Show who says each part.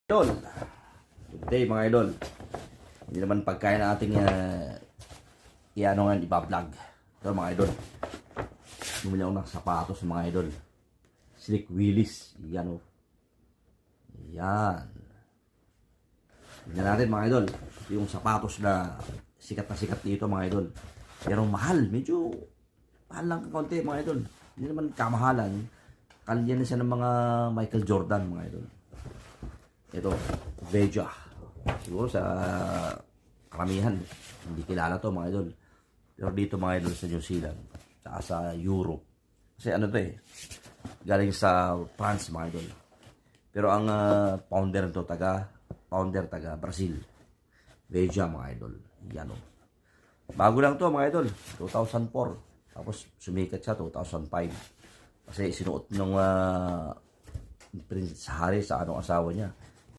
Speaker 1: Idol, good day mga idol. Hindi naman pagkain na ating iano nga iba-vlog. Ito mga idol, bumili ako ng sapatos mga idol. Slick Willis, yan o. Yan. Tignan natin mga idol, yung sapatos na sikat dito mga idol. Pero mahal, medyo mahal lang konti mga idol. Hindi naman kamahalan. Kalya na siya ng mga Michael Jordan mga idol. Ito, Veja. Siguro sa karamihan, hindi kilala to mga idol. Pero dito mga idol sa New Zealand, saka sa Europe. Kasi ano to galing sa France mga idol. Pero ang founder to, taga Brazil. Veja mga idol. Yan o. Bago lang to mga idol, 2004. Tapos sumikat siya 2005. Kasi sinuot ng Prince Harry sa anong asawa niya.